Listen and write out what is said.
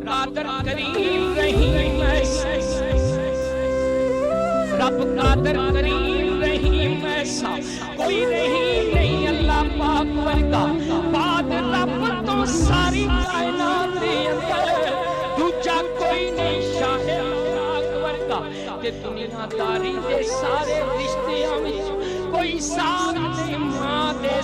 कादर करीम रहीम ऐसा, रब कादर करीम रहीम ऐसा कोई नहीं अल्लाह पाक वर्गा। बाद रब तो सारी कायनात दे अंदर दूजा कोई नहीं शाहे पाक वर्गा। ते दुनियादारी दे सारे रिश्तियां विच कोई साथ नहीं, मां दे